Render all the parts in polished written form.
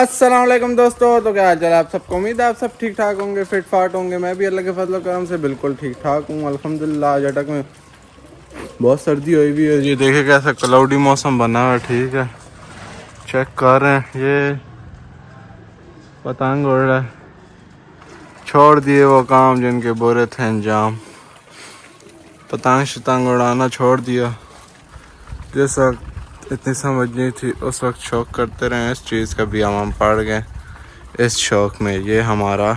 अस्सलाम वालेकुम दोस्तों। तो क्या हाल चाल आप सबको, उम्मीद है आप सब ठीक ठाक होंगे, फिट फाट होंगे। मैं भी अल्लाह के फजल करम से बिल्कुल ठीक ठाक हूँ अल्हम्दुलिल्लाह। आज अटक में बहुत सर्दी हुई भी है। ये देखे कैसा क्लाउडी मौसम बना हुआ है, ठीक है। चेक कर रहे हैं, ये पतंग उड़ रहा है। छोड़ दिए वो काम जिनके बुरे थे अंजाम, पतंग शतंग उड़ाना छोड़ दिया। जिस वक्त इतनी समझ नहीं थी उस वक्त शौक करते रहे। इस चीज़ का भी हम पड़ गए इस शौक में। ये हमारा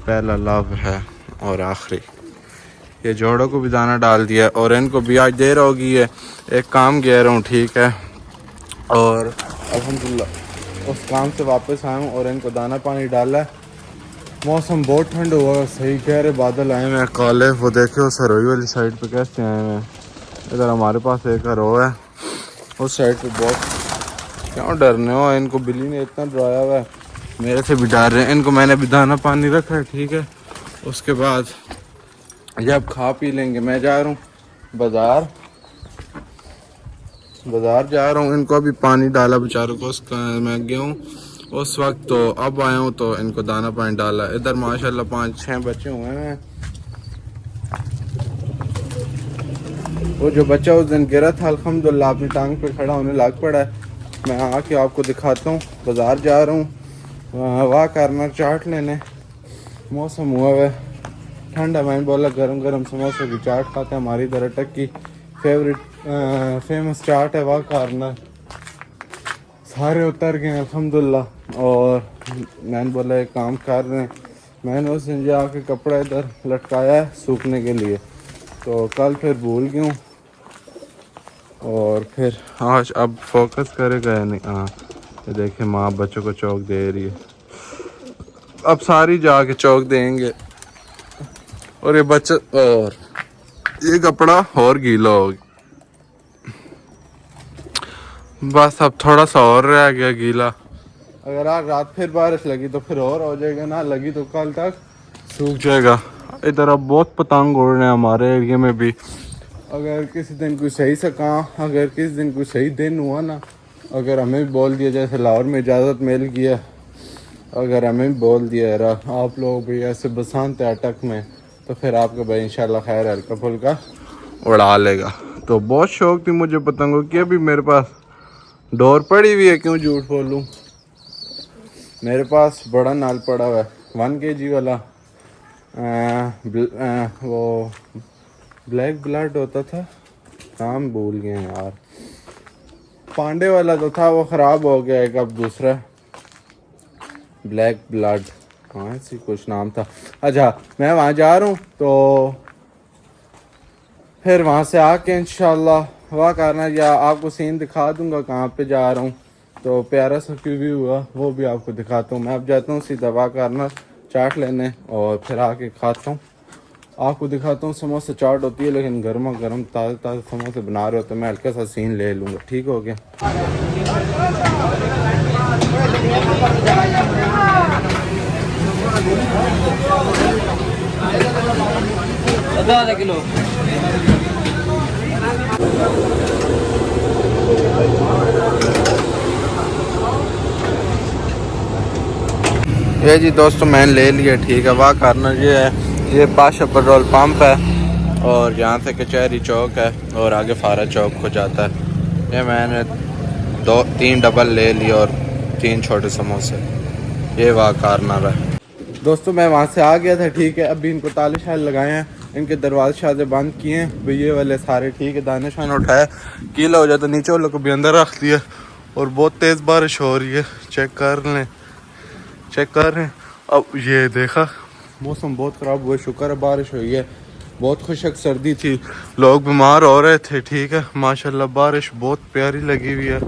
पहला लव है और आखिरी। ये जोड़ों को भी दाना डाल दिया और इनको भी आज देर होगी है, एक काम गया रहा हूँ, ठीक है। और अल्हम्दुलिल्लाह उस काम से वापस आया हूँ और इनको दाना पानी डाला है। मौसम बहुत ठंड हुआ है, सही कह रहे। बादल आए हुए हैं काले, वो देखे उस सरोई वाली साइड पे कैसे आए हुए हैं। इधर हमारे पास एक रो है, उस साइड पे बहुत। क्यों डरने हो, इनको बिल्ली ने इतना डराया हुआ है, मेरे से भी डर रहे हैं। इनको मैंने भी दाना पानी रखा है, ठीक है। उसके बाद जब खा पी लेंगे, मैं जा रहा हूँ बाज़ार जा रहा हूँ। इनको अभी पानी डाला बेचारों को, उसका मैं गया हूँ उस वक्त, तो अब आया हूँ तो इनको दाना पानी डाला। इधर माशाल्लाह 5-6 बच्चे हुए हैं। वो जो बच्चा उस दिन गिरा था अल्हम्दुलिल्लाह अपनी टांग पे खड़ा होने लग पड़ा है। मैं आके आपको दिखाता हूँ। बाज़ार जा रहा हूँ वाह करना, चाट लेने। मौसम हुआ है ठंडा, मैंने बोला गरम गरम समोसे की चाट खाते हैं। हमारी इधर अटक की फेमस चाट है वाह करना। सारे उतर गए अल्हम्दुलिल्लाह। और मैंने बोला एक काम कर रहे हैं, मैंने उस दिन जाके कपड़ा इधर लटकाया है सूखने के लिए, तो कल फिर भूल गया हूँ। और फिर आज अब फोकस करेगा या नहीं। हाँ, ये देखे माँ बच्चों को चौक दे रही है। अब सारी जाके चौक देंगे। और ये बच्चा और ये कपड़ा और गीला हो गया, बस अब थोड़ा सा और रह गया गीला। अगर आज रात फिर बारिश लगी तो फिर और हो जाएगा, ना लगी तो कल तक सूख जाएगा। इधर अब बहुत पतंग उड़ रहे हैं हमारे एरिया में भी। अगर किसी दिन कोई सही सा काम, अगर किसी दिन कोई सही दिन हुआ ना, अगर हमें भी बोल दिया, जैसे लाहौर में इजाज़त मिल गया, अगर हमें भी बोल दिया यार आप लोग भी ऐसे बसंत है अटक में, तो फिर आपका भाई इंशाल्लाह खैर हल्का फुल्का उड़ा लेगा। तो बहुत शौक थी मुझे पतंगों की। अभी मेरे पास डोर पड़ी हुई है, क्यों झूठ बोलूँ। मेरे पास बड़ा नाल पड़ा हुआ है 1 kg वाला। वो ब्लैक ब्लड होता था, नाम भूल गए यार। पांडे वाला तो था, वो ख़राब हो गया। एक अब दूसरा ब्लैक ब्लड, हाँ ऐसी कुछ नाम था। अच्छा, मैं वहाँ जा रहा हूँ तो फिर वहाँ से आके इंशाल्लाह वाह करना, या आपको सीन दिखा दूँगा कहाँ पे जा रहा हूँ। तो प्यारा सा क्यों भी हुआ वो भी आपको दिखाता हूँ। मैं अब जाता हूँ सीधा वाह करना चाट लेने, और फिर आके खाता हूँ, आपको दिखाता हूँ। समोसा चाट होती है लेकिन गर्मा गर्म ताज़े ताज़े समोसे बना रहे हो, तो मैं हल्का सा सीन ले लूँगा, ठीक हो गया। आधा किलो ये जी दोस्तों मैंने ले लिया, ठीक है। वाह करना ये है, ये पाशा पेट्रोल पंप है और यहाँ से कचहरी चौक है और आगे फारा चौक हो जाता है। ये मैंने 2-3 डबल ले लिए और 3 छोटे समोसे। ये वाह करना है दोस्तों। मैं वहाँ से आ गया था, ठीक है। अभी इनको ताले शाले लगाए हैं, इनके दरवाजे शाजे बंद किए हैं भाई, ये वाले सारे, ठीक है। दाने शाने उठाए, गीला हो जाता, नीचे वालों को भी अंदर रख दिया। और बहुत तेज़ बारिश हो रही है, चेक कर रहे हैं। अब ये देखा मौसम बहुत ख़राब हुआ, शुक्र है बारिश हुई है। बहुत खुशक सर्दी थी, लोग बीमार हो रहे थे, ठीक है। माशाल्लाह बारिश बहुत प्यारी लगी हुई है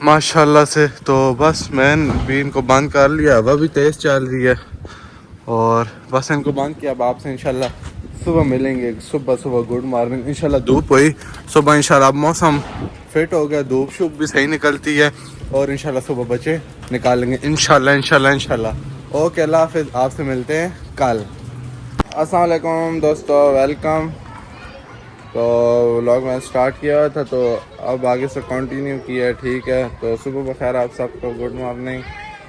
माशाल्लाह से। तो बस मैंने भी इनको बंद कर लिया, हवा भी तेज़ चल रही है और बस इनको बंद किया। अब आपसे इंशाल्लाह सुबह मिलेंगे, सुबह गुड मॉर्निंग। इंशाल्लाह धूप हुई सुबह, इंशाल्लाह अब मौसम फिट हो गया, धूप शुप भी सही निकलती है और इंशाल्लाह सुबह बच्चे निकालेंगे इंशाल्लाह। ओके, अल्लाह हाफिज़, आपसे मिलते हैं कल। अस्सलाम वालेकुम दोस्तों, वेलकम। तो व्लॉग मैंने स्टार्ट किया हुआ था तो अब आगे से कंटिन्यू किया है, ठीक है। तो सुबह बखैर आप सबको गुड मॉर्निंग।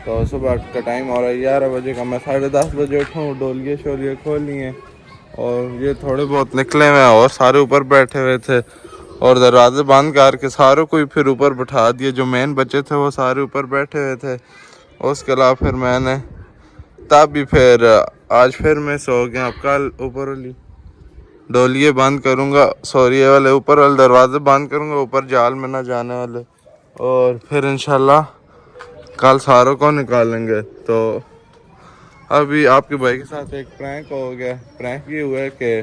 तो सुबह का टाइम हो रहा है 11 बजे का, मैं 10:30 बजे उठा हूँ, डोलिए शोलिए खोल लिए और ये थोड़े बहुत निकले हुए हैं और सारे ऊपर बैठे हुए थे और दरवाजे बंद करके सारों को फिर ऊपर बैठा दिए। जो मेन बच्चे थे वो सारे ऊपर बैठे हुए थे। उसके अलावा फिर मैंने तब भी फिर आज फिर मैं सो गया। अब कल ऊपर वाली डोलिए बंद करूँगा, सॉरी ये वाले ऊपर वाले दरवाजे बंद करूँगा, ऊपर जाल में ना जाने वाले, और फिर इंशाल्लाह कल सारों को निकालेंगे। तो अभी आपके भाई के साथ एक प्रैंक हो गया। प्रैंक ये हुआ है कि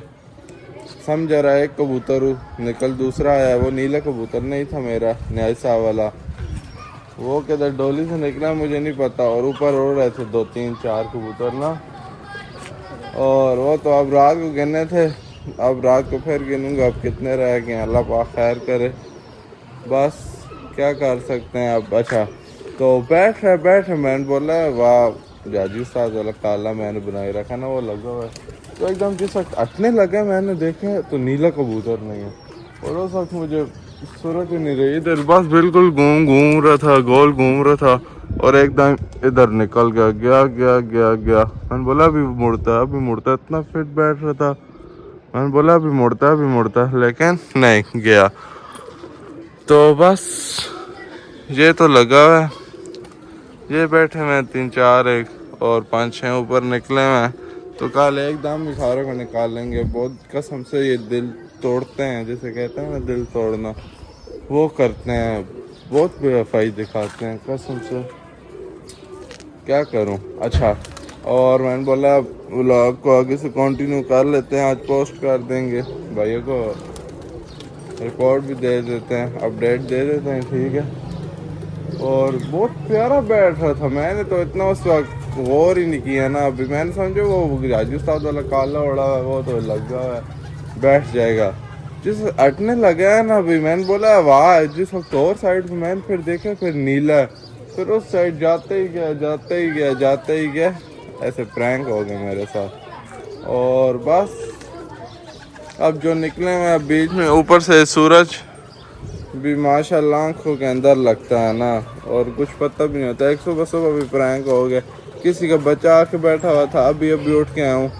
समझ रहा है एक कबूतर निकल दूसरा आया, वो नीला कबूतर नहीं था मेरा, न्यासा वाला, वो किधर डोली से निकला मुझे नहीं पता, और ऊपर उड़ रहे थे 2 3 4 कबूतर ना, और वो तो अब रात को गिनने थे, अब रात को फिर गिनूंगा अब कितने रह गए, अल्लाह पाक खैर करे, बस क्या कर सकते हैं अब। अच्छा तो बैठ है मैंने बोला वाह जाजी उस्ताद वाला काला मैंने बनाए रखा ना वो लगा हुआ है, तो एकदम जिस वक्त अटने लगा मैंने देखे तो नीला कबूतर नहीं है, और उस वक्त मुझे सूरत ही नहीं रही, इधर बस बिल्कुल घूम रहा था, गोल घूम रहा था, और एकदम इधर निकल गया। मैंने बोला अभी मुड़ता, इतना फिट बैठ रहा था, मैंने बोला अभी मुड़ता, लेकिन नहीं गया। तो बस ये तो लगा हुआ है, ये बैठे हुए 3 4 1 और 5 6 ऊपर निकले हुए हैं, तो कल एकदम इशारों को निकाल लेंगे। बहुत कसम से ये दिल तोड़ते हैं, जैसे कहते हैं ना दिल तोड़ना, वो करते हैं, बहुत बेवफाई दिखाते हैं कसम से, क्या करूं। अच्छा और मैंने बोला व्लॉग को आगे से कंटिन्यू कर लेते हैं, आज पोस्ट कर देंगे, भाइयों को रिकॉर्ड भी दे देते हैं, अपडेट दे देते हैं, ठीक है। और बहुत प्यारा बैठ रहा था, मैंने तो इतना उस वक्त गौर ही नहीं किया ना, अभी मैंने समझो वो राजू उस्ताद वाला काला उड़ा है वो तो लगा है बैठ जाएगा, जिस अटने लगा है ना अभी मैंने बोला वाह, जिस वक्त और साइड पे मैंने फिर देखा फिर नीला, फिर उस साइड जाते ही गया, ऐसे प्रैंक हो गए मेरे साथ। और बस अब जो निकले हैं बीच में ऊपर से सूरज भी माशाल्लाह आँखों के अंदर लगता है ना, और कुछ पता भी नहीं होता। एक सुबह भी प्रैंक हो गया, किसी का बच्चा आके बैठा हुआ था, अभी उठ के आया हूँ,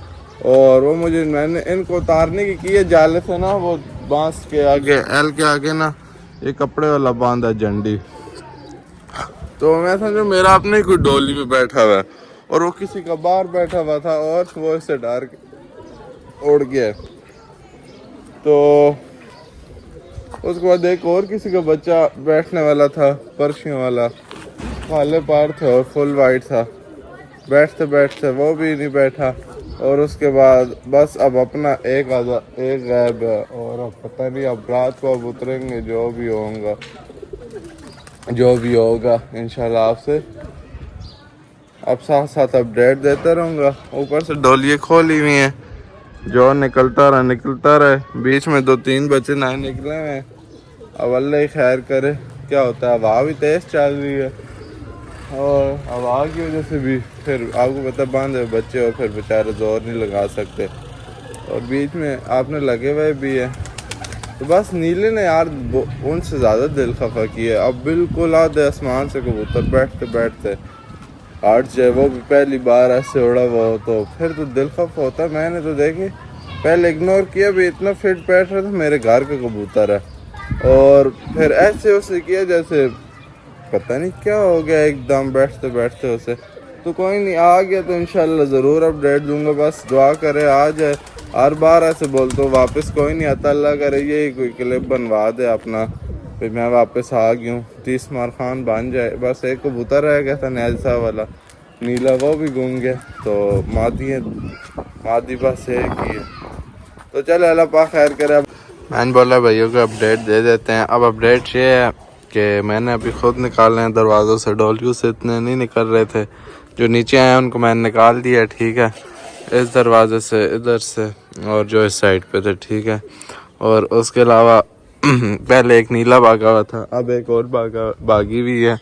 और वो मैंने इनको उतारने की है जाले से ना, वो बांस के आगे एल के आगे ना ये कपड़े वाला बांधा झंडी, तो मैं समझो मेरा अपने कोई डोली पे बैठा हुआ है और वो किसी का बाहर बैठा हुआ था और वो इससे डर के उड़ गया। तो उसके बाद एक और किसी का बच्चा बैठने वाला था, पर्शियों वाला, काले पार थे और फुल वाइट था, बैठते वो भी नहीं बैठा, और उसके बाद बस अब अपना एक गायब है, और अब पता नहीं अब रात को अब उतरेंगे, जो भी होगा इंशाल्लाह आपसे अब साथ अपडेट देता रहूँगा। ऊपर से डोलियाँ खोली हुई हैं, जो निकलता रहे, बीच में 2 3 बच्चे नए निकले हैं, अब अल्लाह ही खैर करे क्या होता है। हवा भी तेज़ चल रही है, और हवा की वजह से भी फिर आपको पता बांधे बच्चे और फिर बेचारे जोर नहीं लगा सकते, और बीच में आपने लगे हुए भी है, तो बस नीले ने यार उनसे ज़्यादा दिल खफा किया। अब बिल्कुल आधे आसमान से कबूतर बैठते हट जाए, वो भी पहली बार ऐसे उड़ा हुआ हो तो फिर तो दिल खफा होता है। मैंने तो देखे पहले इग्नोर किया, भी इतना फिट बैठ रहा था, मेरे घर का कबूतर है, और फिर ऐसे उसे किया जैसे पता नहीं क्या हो गया, एकदम बैठते उसे। तो कोई नहीं, आ गया तो इंशाल्लाह ज़रूर अपडेट दूंगा, बस दुआ करे आ जाए। हर बार ऐसे बोलते हो वापस कोई नहीं आता, अल्लाह करे यही कोई क्लिप बनवा दे अपना, फिर मैं वापस आ गया हूँ, 30 मार खान बन जाए। बस एक कबूतर रह गया था न्यासा वाला नीला, वो भी घूम गया, तो मादी बस एक ही है। तो चल अल्लाह पाक खैर करे। मैंने बोला भाइयों को अपडेट दे देते हैं। अब अपडेट ये है कि मैंने अभी ख़ुद निकाले हैं दरवाज़ों से, डोलियों से इतने नहीं निकल रहे थे, जो नीचे आए उनको मैंने निकाल दिया, ठीक है, इस दरवाजे से, इधर से, और जो इस साइड पे थे, ठीक है। और उसके अलावा पहले एक नीला भागा हुआ था, अब एक और भागी भी है,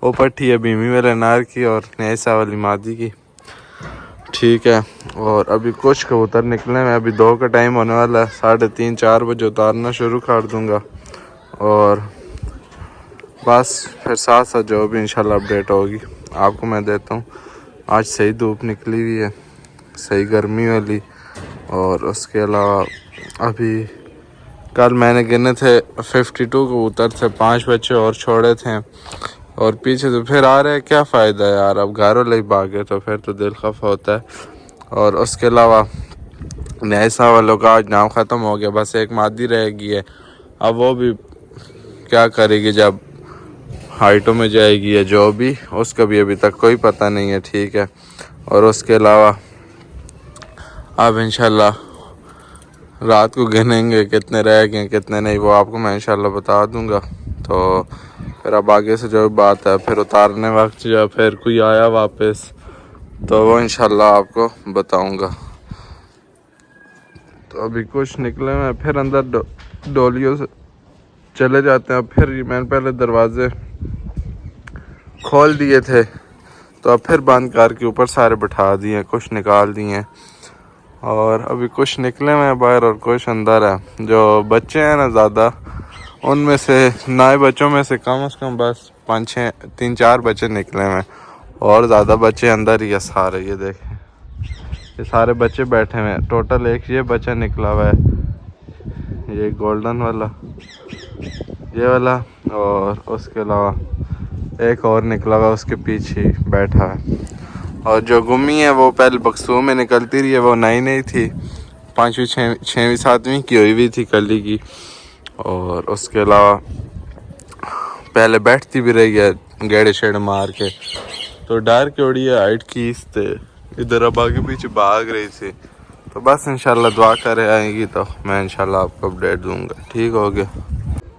वो पट्टी है बीमी वाले नार की और नैसा वाली मादी की, ठीक है। और अभी कुछ कबूतर निकले हैं, अभी 2 का टाइम होने वाला है, 3:30-4 बजे उतारना शुरू कर दूंगा। और बस फिर साथ साथ जो भी इंशाल्लाह अपडेट होगी आपको मैं देता हूँ। आज सही धूप निकली हुई है, सही गर्मी वाली। और उसके अलावा अभी कल मैंने गिने थे 52 कबूतर थे, 5 बच्चे और छोड़े थे। और पीछे तो फिर आ रहे हैं, क्या फ़ायदा है यार, अब घरों ले भागे तो फिर तो दिल खफा होता है। और उसके अलावा नैसा वालों का आज नाम ख़त्म हो गया, बस एक मादी रहेगी है। अब वो भी क्या करेगी जब हाइटों में जाएगी है, जो भी उसका भी अभी तक कोई पता नहीं है। ठीक है। और उसके अलावा अब इंशाल्लाह रात को गिनेंगे कितने रह गए कितने नहीं, वो आपको मैं इंशाल्लाह बता दूंगा। तो फिर अब आगे से जो बात है, फिर उतारने वक्त या फिर कोई आया वापस तो वो इंशाल्लाह आपको बताऊंगा। तो अभी कुछ निकले हैं, फिर अंदर डोलियों से चले जाते हैं। फिर मैंने पहले दरवाजे खोल दिए थे तो अब फिर बंद करके ऊपर सारे बिठा दिए, कुछ निकाल दिए। और अभी कुछ निकले हुए हैं बाहर और कुछ अंदर है। जो बच्चे हैं ना ज़्यादा, उनमें से नए बच्चों में से कम से कम बस 3-4 बच्चे निकले हुए हैं और ज़्यादा बच्चे अंदर ही है सारे। ये देखें, ये सारे बच्चे बैठे हुए हैं। टोटल एक ये बच्चा निकला हुआ है, ये गोल्डन वाला, ये वाला। और उसके अलावा एक और निकला हुआ है, उसके पीछे बैठा है। और जो गुम्मी है वो पहले बक्सों में निकलती रही है, वो नई थी, 5वीं 6वीं 7वीं की हुई थी कली की। और उसके अलावा पहले बैठती भी रही है गेड़े शेड़ मार के, तो डर के उड़ी है हाइट की इससे इधर अब आगे पीछे भाग रही थी। तो बस इंशाल्लाह दुआ करे आएगी तो मैं इंशाल्लाह आपको अपडेट दूंगा। ठीक हो गया।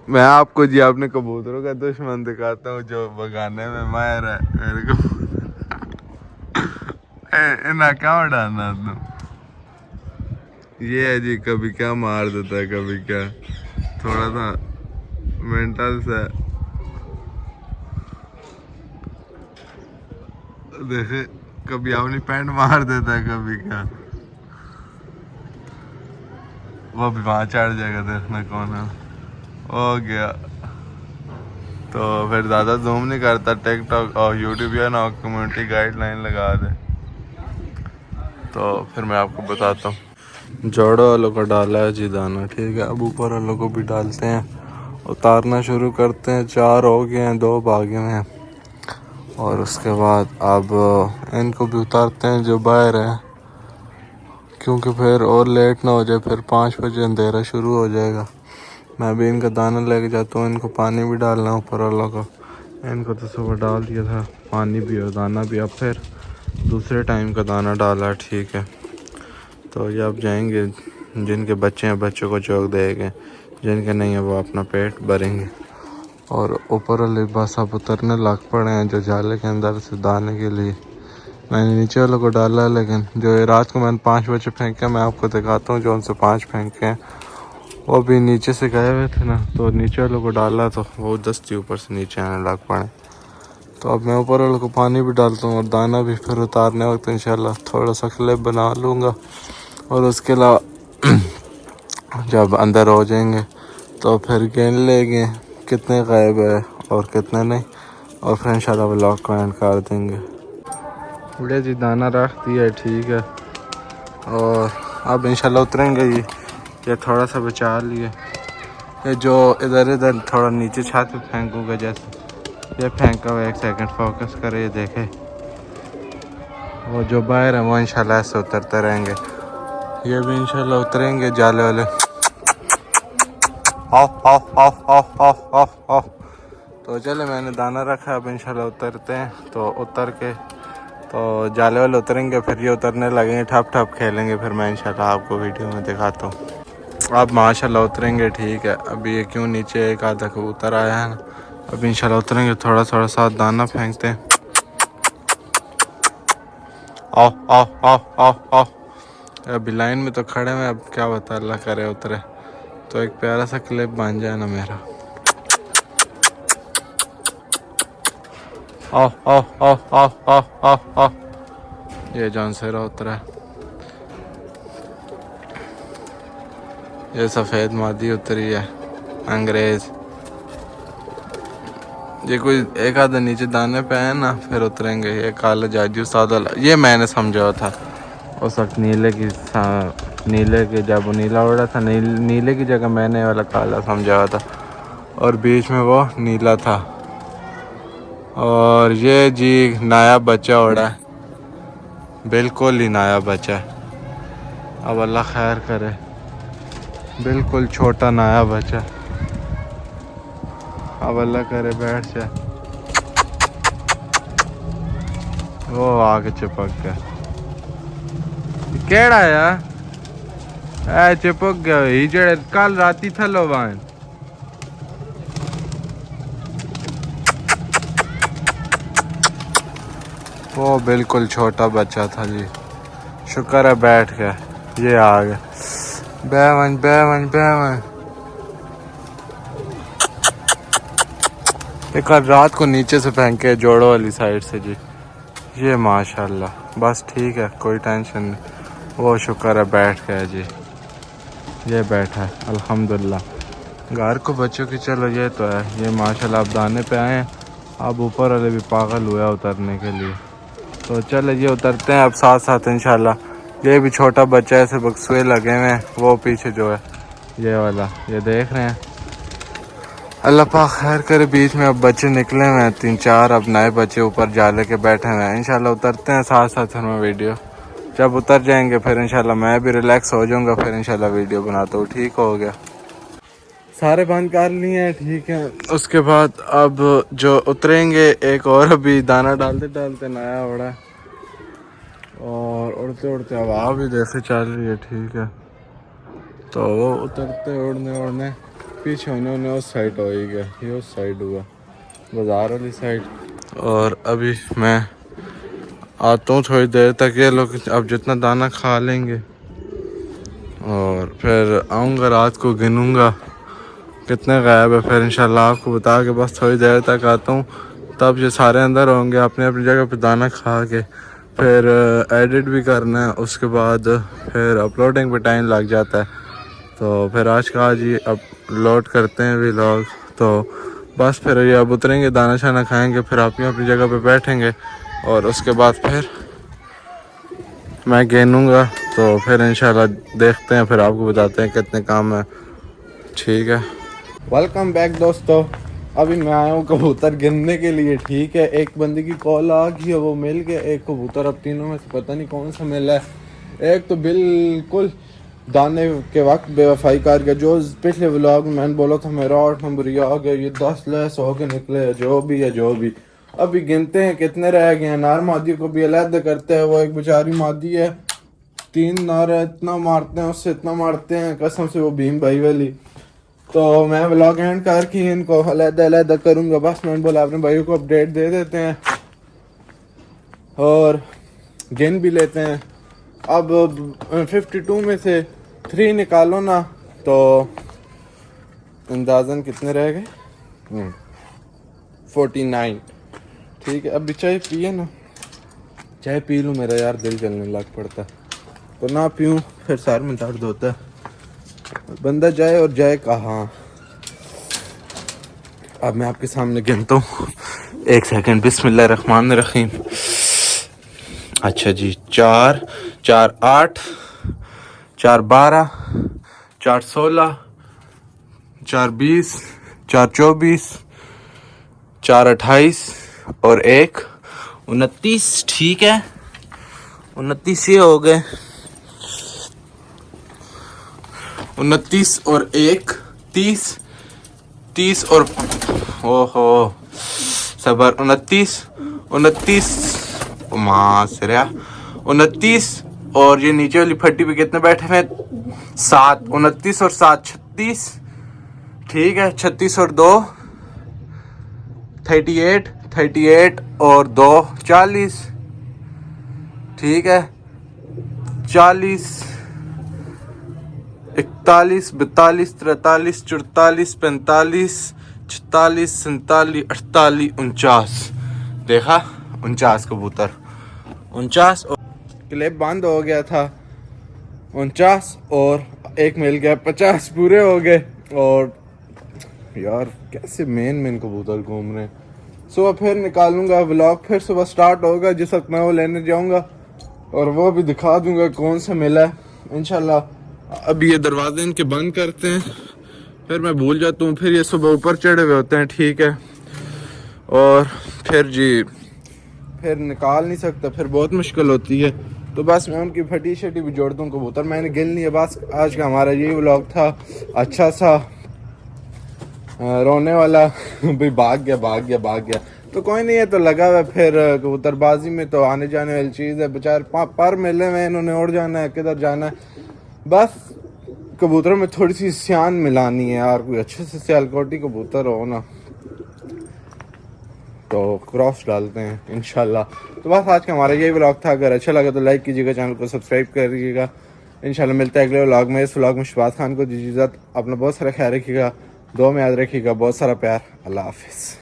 मैं आपको जी अपने कबूतरों का दुश्मन दिखाता हूँ जो बगाने में मायर है मेरे को। ना क्या उड़ाना तुम, ये है जी, कभी क्या मार देता है कभी क्या, थोड़ा सा मेंटल से देखे, कभी अपनी पैंट मार देता है कभी क्या। वो भी वहाँ चढ़ जाएगा, देखना कौन है। हो गया तो फिर ज़्यादा जूम नहीं करता, टिकटॉक और यूट्यूब या ना कम्युनिटी गाइडलाइन लगा दे तो फिर मैं आपको बताता हूँ। जोड़ों वालों को डाला है जी दाना, ठीक है। अब ऊपर वालों को भी डालते हैं, उतारना शुरू करते हैं। 4 हो गए हैं, 2 भागे में हैं। और उसके बाद अब इनको भी उतारते हैं जो बाहर है, क्योंकि फिर और लेट ना हो जाए, फिर 5 बजे अंधेरा शुरू हो जाएगा। मैं भी इनका दाना लेके जाता हूँ, इनको पानी भी डालना है ऊपर वालों को। इनको तो सुबह डाल दिया था पानी भी और दाना भी, अब फिर दूसरे टाइम का दाना डाला, ठीक है। तो ये अब जाएंगे, जिनके बच्चे हैं बच्चों को चौक देंगे, जिनके नहीं है वो अपना पेट भरेंगे। और ऊपर वाले बस अब उतरने लग पड़े हैं जो जाले के अंदर से दाने के लिए। मैंने नीचे वालों को डाला, लेकिन जो रात को मैंने 5 बजे फेंके, मैं आपको दिखाता हूँ जो उनसे 5 फेंके हैं, वो भी नीचे से गए हुए थे ना, तो नीचे वालों को डाला तो वो दस्ती ऊपर से नीचे आने लग पड़े। तो अब मैं ऊपर वालों को पानी भी डालता हूँ और दाना भी, फिर उतारने वक्त इंशाल्लाह थोड़ा सा क्लिप बना लूँगा। और उसके अलावा जब अंदर हो जाएंगे तो फिर गिन लेंगे कितने गायब है और कितने नहीं, और फिर इंशाल्लाह व्लॉग को एंड कर देंगे। उड़े जी दाना रख दिया, ठीक है। और अब इंशाल्लाह उतरेंगे। ये थोड़ा सा बचा लिए, ये जो इधर थोड़ा नीचे छत पे फेंकूँगा, जैसे ये फेंका हुआ, 1 सेकंड फोकस करे, ये देखे, वो जो बाहर है वो इंशाल्लाह ऐसे उतरते रहेंगे। ये भी इंशाल्लाह उतरेंगे जाले वाले। Of of of of of of of. तो चले, मैंने दाना रखा, अब इंशाल्लाह उतरते हैं। तो उतर के तो जाले वाले उतरेंगे, फिर ये उतरने लगेंगे, ठप ठप खेलेंगे, फिर मैं इंशाल्लाह आपको वीडियो में दिखाता हूँ। अब माशाल्लाह उतरेंगे, ठीक है। अभी ये क्यों नीचे एक आधा कबूतर आया है ना, अब इंशाल्लाह उतरेंगे, थोड़ा थोड़ा साथ दाना फेंकते हैं। आओ आओ आओ आओ आओ। अभी लाइन में तो खड़े हैं, अब क्या बता, अल्लाह करे उतरे तो एक प्यारा सा क्लिप बन जाए ना मेरा। आओ आओ आओ आओ आओ आओ आओ। ये जॉनसेरा उतरा, ये सफ़ेद मादी उतरी है अंग्रेज़। ये कोई एक आधा नीचे दाने पे है ना, फिर उतरेंगे। ये काला जाजू सादा, ये मैंने समझा था उस वक्त नीले की जब वो नीला उड़ा था, नीले की जगह मैंने वाला काला समझा था और बीच में वो नीला था। और ये जी नया बच्चा उड़ा है, बिल्कुल ही नया बच्चा है। अब अल्लाह खैर करे, बिल्कुल छोटा नया बच्चा। अब अल्लाह करे बैठ जाए। वो आके चिपक गया, केड़ा यार ए चिपक गया ही जेड़े कल राती थलो वान। वो बिल्कुल छोटा बच्चा था जी, शुक्र है बैठ गया। ये आ गया बैवन बैवन बैवन। एक रात को नीचे से फेंक के जोड़ों वाली साइड से जी। ये माशाल्लाह बस ठीक है, कोई टेंशन नहीं। वो शुक्र है बैठ गया जी, ये बैठा है अल्हम्दुलिल्लाह। घर को बच्चों की चलो ये तो है। ये माशाल्लाह अब दाने पे आए हैं, अब ऊपर वाले भी पागल हुआ उतरने के लिए। तो चले ये उतरते हैं अब साथ साथ इंशाल्लाह। ये भी छोटा बच्चा है, ऐसे बक्सुए लगे हुए हैं। वो पीछे जो है ये वाला, ये देख रहे हैं। अल्लाह पाक खैर करे, बीच में अब बच्चे निकले हुए हैं 3-4, अब नए बच्चे ऊपर जाले के बैठे हुए हैं। इंशाल्लाह उतरते हैं साथ साथ हमें वीडियो। जब उतर जाएंगे फिर इंशाल्लाह मैं भी रिलैक्स हो जाऊंगा, फिर इंशाल्लाह वीडियो बनाता हूँ। ठीक हो गया, सारे बंद कर लिए हैं, ठीक है। उसके बाद अब जो उतरेंगे, एक और अभी दाना डालते डालते नया उड़ा है और उड़ते उड़ते हवा भी जैसे चल रही है, ठीक है। तो वो उतरते उड़ने पीछे उन्होंने उस साइड हो ही गया, ये उस साइड हुआ बाज़ार वाली साइड। और अभी मैं आता हूँ थोड़ी देर तक, ये लोग अब जितना दाना खा लेंगे और फिर आऊँगा, रात को गिनूँगा कितने गायब है, फिर इंशाल्लाह आपको बता के बस थोड़ी देर तक आता हूँ। तब ये सारे अंदर होंगे अपने अपनी जगह पे दाना खा के। फिर एडिट भी करना है, उसके बाद फिर अपलोडिंग पे टाइम लग जाता है। तो फिर आज का आज ही अपलोड करते हैं व्लॉग। तो बस फिर ये अब उतरेंगे, दाना शाना खाएंगे, फिर आप अपनी जगह पे बैठेंगे और उसके बाद फिर मैं गिनूँगा। तो फिर इंशाल्लाह देखते हैं, फिर आपको बताते हैं कितने काम है, ठीक है। वेलकम बैक दोस्तों, अभी मैं आया हूँ कबूतर गिनने के लिए, ठीक है। एक बंदे की कॉल आ गई है, वो मिल गया एक कबूतर। अब तीनों में से पता नहीं कौन सा मिला है। एक तो बिल्कुल दाने के वक्त बेवफाई कर गया, जो पिछले व्लॉग में मैंने बोला था मेरा 8 नंबर ये आ गया, ये 10 लेस हो के निकले। जो भी है जो भी, अभी गिनते हैं कितने रह गए हैं। नार मादी को भी अलग करते हैं, वो एक बेचारी मादी है, 3 नार है, इतना मारते हैं उससे, इतना मारते हैं कसम से, वो भीम भाई वाली। तो मैं व्लॉग एंड करके इनको अलग करूँगा। बस मैंने बोला अपने भाइयों को अपडेट दे देते हैं और गिन भी लेते हैं। अब 52 में से 3 निकालो ना, तो अंदाजन कितने रह गए? 49, ठीक है। अभी चाय पिए ना, चाय पी लूँ, मेरा यार दिल जलने लग पड़ता, तो ना पीऊँ फिर सर में दर्द होता है। बंदा जाए और जाए कहाँ। अब मैं आपके सामने गिनता हूँ, 1 सेकंड। बिस्मिल्लाहिर्रहमानिर्रहीम। अच्छा जी, 4 4 8 4 12 4 16 4 20 4 24 4 28 और 1 29, ठीक है। 29 ये हो गए, 29 और 1 30, 30 और ओहो सबर 29 मासरा 29। और ये नीचे वाली फट्टी पे कितने बैठे हैं? 7। 29 और 7 36, ठीक है। 36 और 2 38, 38 और 2 40, ठीक है। 40 41 42 43 44 45 46 47 48 49। देखा 49 कबूतर, 49 और क्लिप बंद हो गया था 49 और एक मिल गया 50 पूरे हो गए। और यार कैसे मेन कबूतर घूम रहे हैं। सुबह फिर निकालूंगा व्लॉग, फिर सुबह स्टार्ट होगा जिस वक्त मैं वो लेने जाऊंगा और वो भी दिखा दूंगा कौन सा मिला है इंशाल्लाह। अब ये दरवाजे इनके बंद करते हैं, फिर मैं भूल जाता हूँ, फिर ये सुबह ऊपर चढ़े हुए होते हैं, ठीक है। और फिर जी फिर निकाल नहीं सकता, फिर बहुत मुश्किल होती है। तो बस मैं उनकी फटी शटी भी जोड़ दूँ कबूतर, मैंने गिन लिया। बस आज का हमारा यही व्लॉग था, अच्छा सा रोने वाला भाई भाग गया तो कोई नहीं है, तो लगा हुआ फिर कबूतरबाजी में तो आने जाने वाली चीज़ है। बेचारे पर मिले में इन्होंने उड़ जाना है, किधर जाना है। बस कबूतरों में थोड़ी सी सियान मिलानी है यार, कोई अच्छे से सियालकोटी कबूतर हो ना तो क्रॉस डालते हैं इंशाल्लाह। तो बस आज का हमारा यही व्लॉग था। अगर अच्छा लगा तो लाइक कीजिएगा, चैनल को सब्सक्राइब करिएगा। इंशाल्लाह मिलता है अगले व्लॉग में। इस व्लॉग में शहबाज खान को दीजिए इजाज़त। अपना बहुत सारा ख्याल रखिएगा, दुआ में याद रखिएगा, बहुत सारा प्यार। अल्लाह हाफिज़।